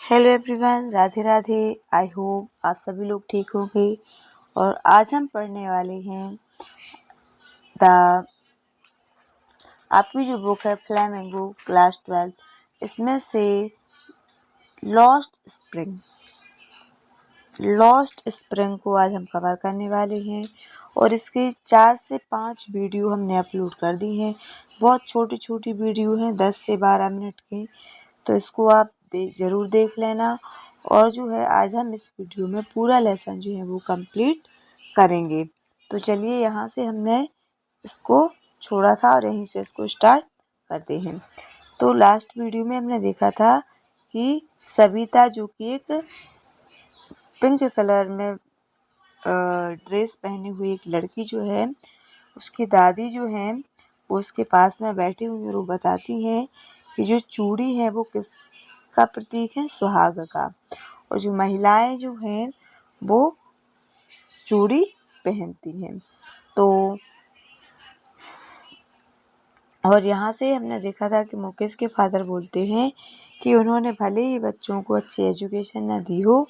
Hello everyone, Radhe Radhe. I hope आप सभी लोग ठीक होंगे। और आज हम पढ़ने वाले हैं द आपकी जो बुक है फ्लेमिंगो क्लास 12, इसमें से लॉस्ट स्प्रिंग को आज हम कवर करने वाले हैं। और इसके 4 से 5 वीडियो हमने अपलोड कर दी हैं। बहुत छोटी छोटी वीडियो हैं, 10 से 12 मिनट की, तो इसको आप ज़रूर देख लेना। और जो है आज हम इस वीडियो में पूरा लेसन जो है वो कंप्लीट करेंगे। तो चलिए, यहाँ से हमने इसको छोड़ा था और यहीं से इसको स्टार्ट करते हैं। तो लास्ट वीडियो में हमने देखा था कि सविता, जो कि एक पिंक कलर में ड्रेस पहनी हुई एक लड़की जो है, उसकी दादी जो है वो उसके पास में बैठी हुई और वो बताती हैं कि जो चूड़ी है वो किस का प्रतीक है, सुहाग का। और जो महिलाएं जो हैं वो चूड़ी पहनती हैं। तो और यहाँ से हमने देखा था कि मुकेश के फादर बोलते हैं कि उन्होंने भले ही बच्चों को अच्छी एजुकेशन न दी हो,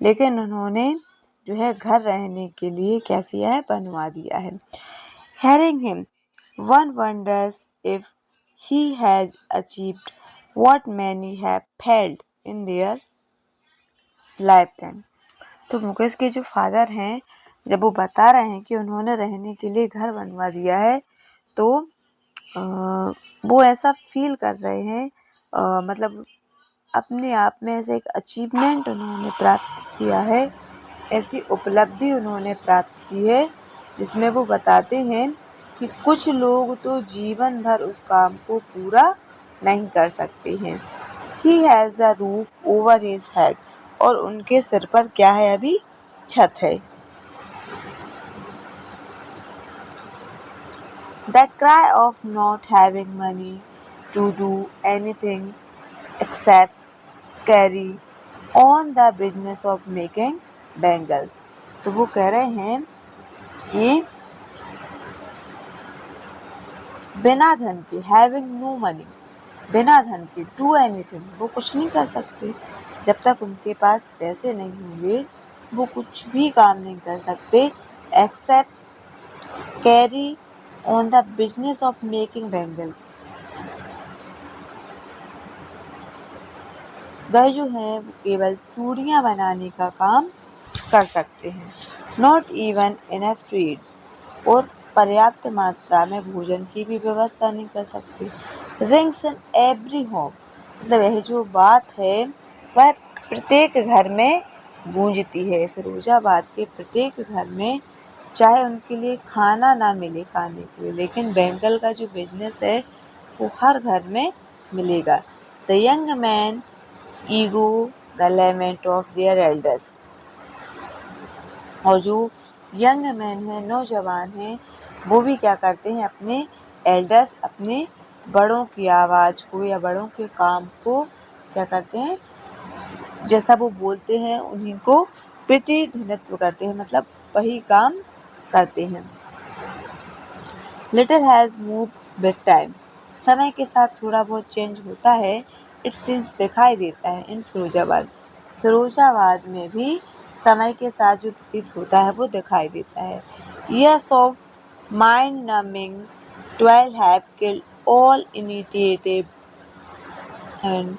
लेकिन उन्होंने जो है घर रहने के लिए क्या किया है, बनवा दिया है। Hearing him, one wonders if he has achieved what many have failed in their lifetime। तो मुकेश के जो फादर हैं, जब वो बता रहे हैं कि उन्होंने रहने के लिए घर बनवा दिया है, तो वो ऐसा फील कर रहे हैं, मतलब अपने आप में ऐसे एक अचीवमेंट उन्होंने प्राप्त किया है, ऐसी उपलब्धि उन्होंने प्राप्त की है जिसमें वो बताते हैं कि कुछ लोग तो जीवन भर उस काम को पूरा नहीं कर सकते हैं। He has a roof over his head, और उनके सिर पर क्या है, अभी छत है। The cry of not having money to do anything except carry on the business of making bangles। तो वो कह रहे हैं कि बिना धन के, हैविंग नो मनी, बिना धन के, डू एनीथिंग, वो कुछ नहीं कर सकते। जब तक उनके पास पैसे नहीं होंगे वो कुछ भी काम नहीं कर सकते, except carry on the business of making bangle. वह जो है वो केवल चूड़ियाँ बनाने का काम कर सकते हैं। Not even enough to eat, और पर्याप्त मात्रा में भोजन की भी व्यवस्था नहीं कर सकते। रिंग्स इन एवरी होम, मतलब यह जो बात है वह प्रत्येक घर में गूंजती है। फिरोजाबाद के प्रत्येक घर में, चाहे उनके लिए खाना ना मिले खाने के लिए, लेकिन बैंगल का जो बिजनेस है वो हर घर में मिलेगा। The young men echo the lament of their elders, और जो यंग मैन है, नौजवान हैं, वो भी क्या करते हैं, अपने एल्डर्स, अपने बड़ों की आवाज़ को या बड़ों के काम को क्या करते हैं, जैसा वो बोलते हैं उन्हीं को प्रतिनिधित्व करते हैं, मतलब वही काम करते हैं। Little has moved with time, समय के साथ थोड़ा बहुत चेंज होता है। इट सीम्स, दिखाई देता है। इन फिरोजाबाद में भी समय के साथ जो प्रतीत होता है वो दिखाई देता है। Years of mind numbing toil have killed all initiative and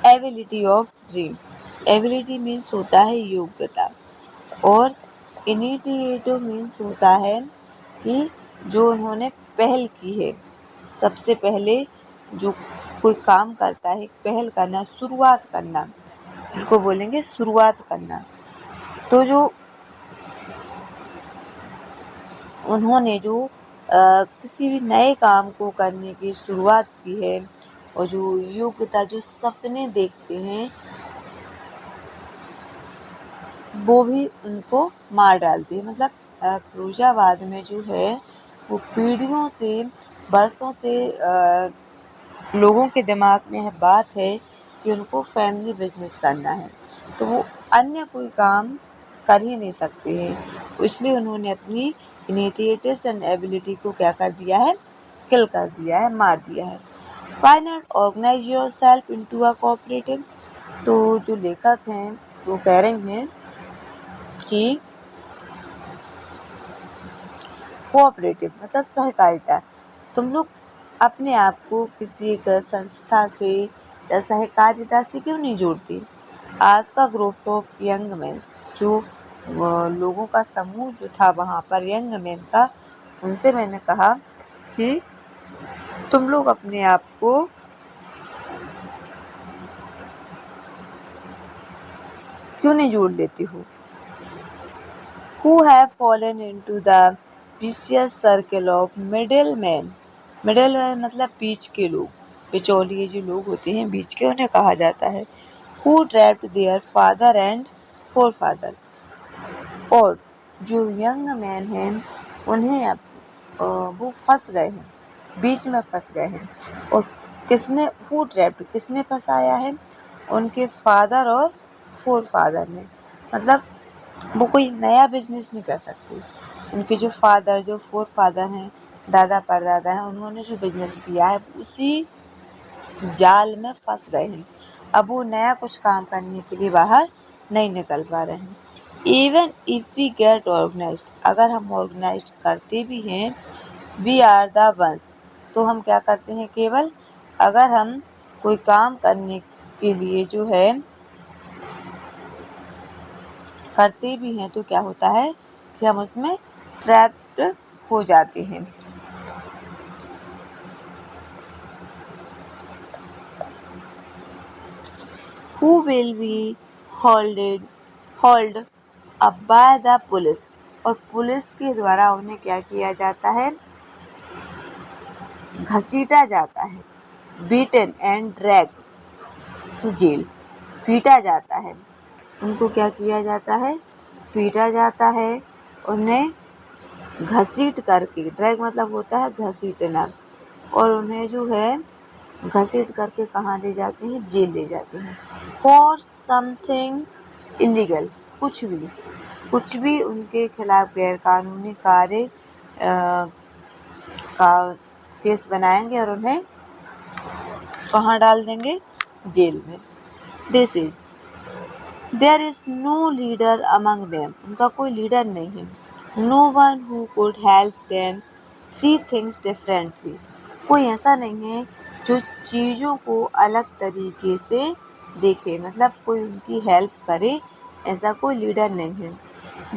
ability of dream। Ability means होता है योग्यता, और इनिशिएटिव मीन्स होता है कि जो उन्होंने पहल की है। सबसे पहले जो कोई काम करता है, पहल करना, शुरुआत करना, जिसको बोलेंगे शुरुआत करना। तो जो उन्होंने जो किसी भी नए काम को करने की शुरुआत की है, और जो योग्यता, जो सपने देखते हैं, वो भी उनको मार डालती है। मतलब फिरोजाबाद में जो है वो पीढ़ियों से, बरसों से लोगों के दिमाग में यह बात है कि उनको फैमिली बिजनेस करना है, तो वो अन्य कोई काम कर ही नहीं सकते हैं। इसलिए उन्होंने अपनी इनिशिएटिव्स एंड एबिलिटी को क्या कर दिया है, किल कर दिया है, मार दिया है। Why not organize yourself into a cooperative? तो जो लेखक हैं वो कह रहे हैं कि कोऑपरेटिव मतलब सहकारिता, तुम लोग अपने आप को किसी एक संस्था से या सहकारिता से क्यों नहीं जोड़ती। आज का ग्रुप ऑफ यंग मैन, जो लोगों का समूह जो था वहाँ पर यंग मैन का, उनसे मैंने कहा कि तुम लोग अपने आप को क्यों नहीं जोड़ लेती हो। Who have fallen into the vicious circle of middlemen, middleman मतलब बीच के लोग, बिचौलिए जो लोग होते हैं बीच के, उन्हें कहा जाता है। Who trapped their father and forefather, और जो यंग मैन हैं उन्हें अब वो फंस गए हैं, बीच में फंस गए हैं। और किसने हु ट्रैप्ड, किसने फंसाया है, उनके फादर और फोर फादर ने। मतलब वो कोई नया बिजनेस नहीं कर सकते। उनके जो फादर, जो फोर फादर हैं, दादा परदादा हैं, उन्होंने जो बिजनेस किया है उसी जाल में फंस गए हैं। अब वो नया कुछ काम करने के लिए बाहर नहीं निकल पा रहे हैं। Even if we get organized, अगर हम ऑर्गेनाइज्ड करते भी हैं, वी आर द वंस, तो हम क्या करते हैं, केवल अगर हम कोई काम करने के लिए जो है करते भी हैं तो क्या होता है कि हम उसमें ट्रैप्ड हो जाते हैं। Who will be held up by the police, और पुलिस के द्वारा उन्हें क्या किया जाता है, घसीटा जाता है। Beaten and drag to jail, पीटा जाता है। उनको क्या किया जाता है, पीटा जाता है। उन्हें घसीट करके, ड्रैग मतलब होता है घसीटना, और उन्हें जो है घसीट करके कहाँ ले जाते हैं, जेल ले जाते हैं। फॉर समथिंग इलीगल, कुछ भी उनके खिलाफ गैर कानूनी कार्य का केस बनाएंगे और उन्हें कहाँ डाल देंगे, जेल में। This is there is no leader among them, उनका कोई लीडर नहीं है। No one who could help them see things differently, कोई ऐसा नहीं है जो चीज़ों को अलग तरीके से देखे, मतलब कोई उनकी हेल्प करे, ऐसा कोई लीडर नहीं है।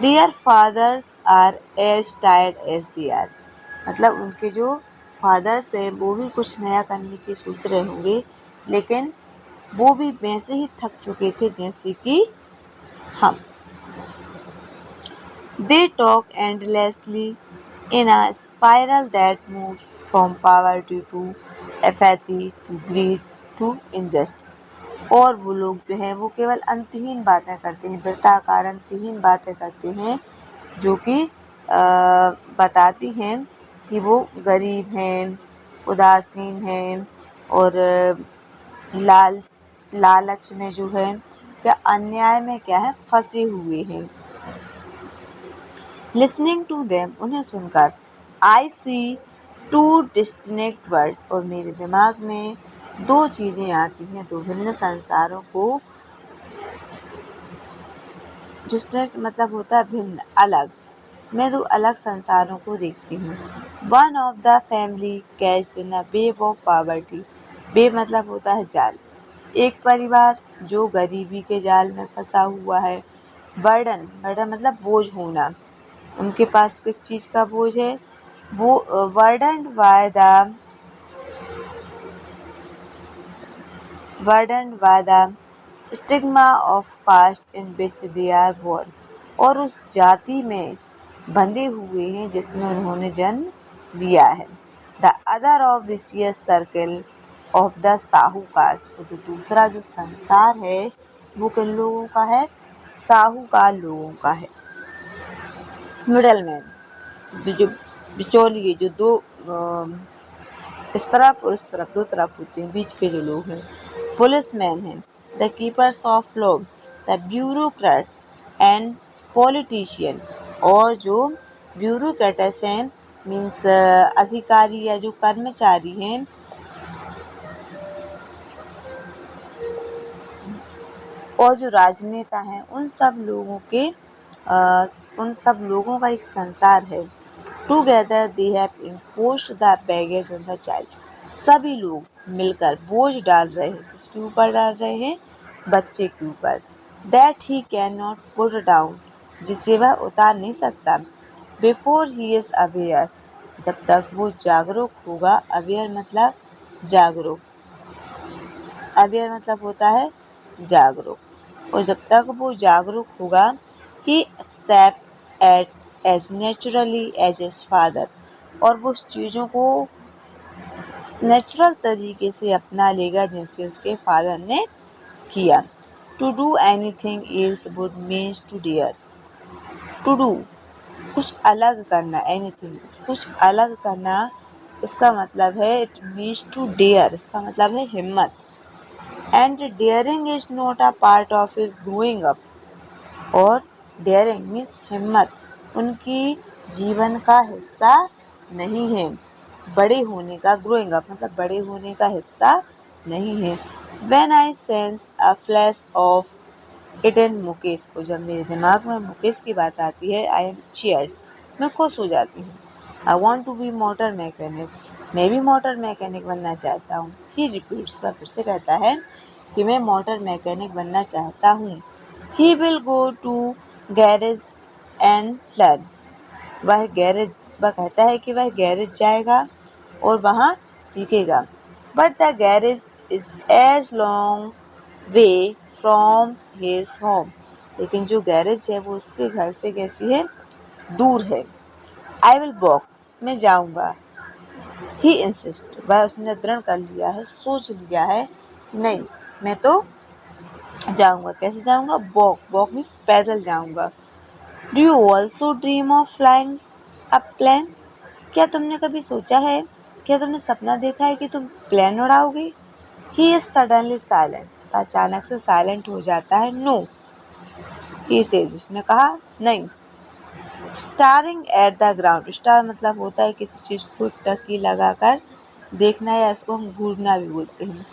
Their fathers are as tired as they are, मतलब उनके जो फादर्स हैं वो भी कुछ नया करने की सोच रहे होंगे, लेकिन वो भी वैसे ही थक चुके थे जैसे कि हम। They talk endlessly in a spiral that moves from poverty to apathy to greed to injustice, और वो लोग जो है वो केवल अंतहीन बातें करते हैं, वृत्ताकार अंतहीन बातें करते हैं, जो कि बताती हैं कि वो गरीब हैं, उदासीन हैं, और लालच में जो है या अन्याय में क्या है, फंसे हुए हैं। लिसनिंग टू देम, उन्हें सुनकर, आई सी टू डिस्टिंक्ट वर्ल्ड, और मेरे दिमाग में दो चीज़ें आती हैं, दो भिन्न संसारों को। डिस्टिंक्ट मतलब होता है भिन्न, अलग। मैं दो अलग संसारों को देखती हूँ। One of the family catched in a wave of poverty, wave मतलब होता है जाल, एक परिवार जो गरीबी के जाल में फंसा हुआ है। बर्डन मतलब बोझ होना, उनके पास किस चीज़ का बोझ है, वो burdened by the stigma of caste in which they are born, और उस जाति में बंधे हुए हैं जिसमें उन्होंने जन्म लिया है। The other of vicious circle of the साहूकार, जो दूसरा जो संसार है वो किन लोगों का है, साहूकार लोगों का है। मिडलमैन, जो बिचौलिए, जो दो इस तरफ और इस तरफ, दो तरफ होते हैं, बीच के जो लोग हैं। पुलिसमैन हैं, the keepers of law, the bureaucrats and politician, और जो ब्यूरोक्रेट्स हैं मीन्स अधिकारी या जो कर्मचारी हैं, और जो राजनेता हैं उन सब लोगों का एक संसार है। Together they have imposed the baggage on the child. सभी लोग मिलकर बोझ डाल रहे हैं। किसके ऊपर डाल रहे हैं? बच्चे के ऊपर। That he can not put down, जिसे वह उतार नहीं सकता। बिफोर ही इज अवेयर, जब तक वो जागरूक होगा। अवेयर मतलब जागरूक, अवेयर मतलब होता है जागरूक। और जब तक वो जागरूक होगा, he accept it as naturally as his father, और वो उस चीज़ों को नेचुरल तरीके से अपना लेगा जैसे उसके फादर ने किया। To do anything is would means to dare. To do कुछ अलग करना, एनीथिंग कुछ अलग करना, इसका मतलब है इट मीन्स टू डेयर, इसका मतलब है हिम्मत। And daring is not a part of his growing up, और डेयरिंग मीन्स हिम्मत उनकी जीवन का हिस्सा नहीं है। बड़े होने का, ग्रोइंग अप मतलब बड़े होने का हिस्सा नहीं है। When I sense a flash of it in Mukesh, और जब मेरे दिमाग में मुकेश की बात आती है, आई एम चीयर्ड, मैं खुश हो जाती हूँ। I want to be motor mechanic, मैं भी मोटर मैकेनिक बनना चाहता हूँ। ही रिपीट्स, वह फिर से कहता है कि मैं मोटर मैकेनिक बनना चाहता हूँ। He will go to garage and learn, वह कहता है कि वह गैरेज जाएगा और वहाँ सीखेगा। But the garage is as long way from his home, लेकिन जो गैरेज है वो उसके घर से कैसी है? दूर है। आई विल वॉक, मैं जाऊंगा। ही इंसिस्ट, वह उसने दृढ़ कर लिया है, सोच लिया है, नहीं मैं तो जाऊंगा। कैसे जाऊंगा? वॉक, वॉक मीन्स पैदल जाऊंगा। Do you also dream of flying a plane, क्या तुमने कभी सोचा है, क्या तुमने सपना देखा है कि तुम प्लेन उड़ाओगे? ही इज सडनली साइलेंट, अचानक से साइलेंट हो जाता है। नो, ही सेज, उसने कहा नहीं। Starring at the ground, star मतलब होता है किसी चीज को टकी लगाकर देखना, या इसको हम घूरना भी बोलते हैं।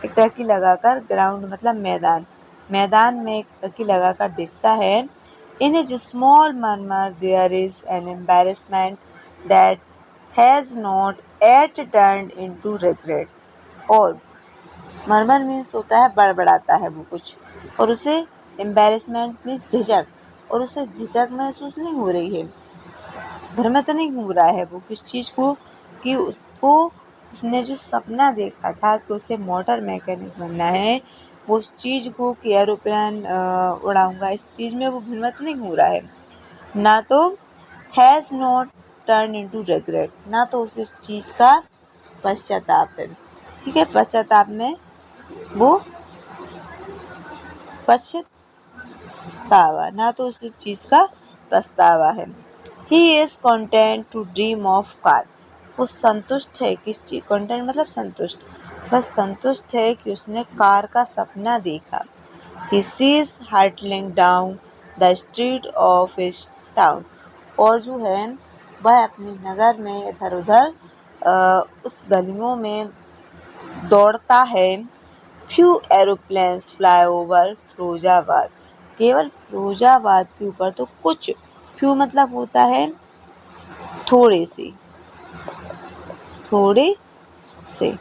एक टकी लगाकर, ग्राउंड मतलब मैदान, मैदान में एक टकी लगाकर देखता है। In his small murmur there is an embarrassment that has not yet turned into regret, और मरमर मीन्स होता है बड़बड़ाता है वो कुछ, और उसे एम्बेरसमेंट मीन्स झिझक, और उसे झिझक महसूस नहीं हो रही है, भ्रमित नहीं हो रहा है वो किस चीज़ को, कि उसने जो सपना देखा था कि उसे मोटर मैकेनिक बनना है, वो उस चीज़ को कि एरोप्लेन उड़ाऊंगा, इस चीज़ में वो भ्रमित नहीं हो रहा है। ना तो has not turn into regret, ना तो उस चीज़ का पश्चाताप है। ठीक है, पश्चाताप में वो पछतावा, ना तो उस चीज़ का पछतावा है। He is content to dream of car, वो संतुष्ट है किस चीज, कंटेंट मतलब संतुष्ट, बस संतुष्ट है कि उसने कार का सपना देखा। He sees hurtling down the street of his town, और जो है वह अपने नगर में इधर उधर उस गलियों में दौड़ता है। Few aeroplanes fly over Firozabad, केवल फिरोजाबाद के ऊपर तो कुछ, फ्यू मतलब होता है थोड़े से, थोड़े से,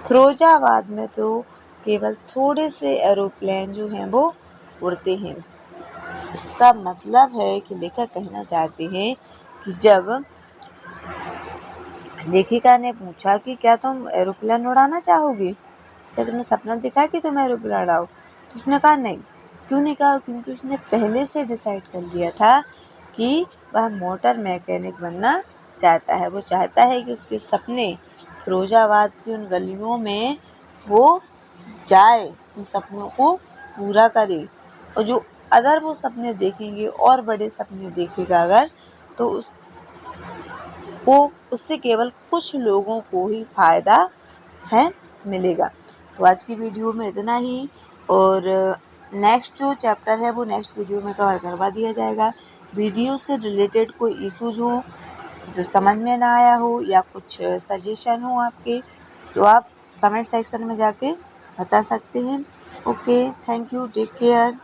फिरोजाबाद में तो केवल थोड़े से एरोप्लेन जो हैं वो उड़ते हैं। इसका मतलब है कि लेखक कहना चाहते हैं कि जब लेखिका ने पूछा कि क्या तुम एरोप्लेन उड़ाना चाहोगे, क्या तुमने सपना देखा है कि तुम एरोप्लेन उड़ाओ, तो उसने कहा नहीं। क्यों नहीं कहा? क्योंकि उसने पहले से डिसाइड कर लिया था कि वह मोटर मैकेनिक बनना चाहता है। वो चाहता है कि उसके सपने फिरोजाबाद की उन गलियों में वो जाए, उन सपनों को पूरा करे, और जो अगर वो सपने देखेंगे और बड़े सपने देखेगा अगर, तो वो उससे केवल कुछ लोगों को ही फायदा है मिलेगा। तो आज की वीडियो में इतना ही, और नेक्स्ट जो चैप्टर है वो नेक्स्ट वीडियो में कवर करवा दिया जाएगा। वीडियो से रिलेटेड कोई इश्यूज हो जो समझ में ना आया हो या कुछ सजेशन हो आपके, तो आप कमेंट सेक्शन में जाके बता सकते हैं। Okay, thank you, take care.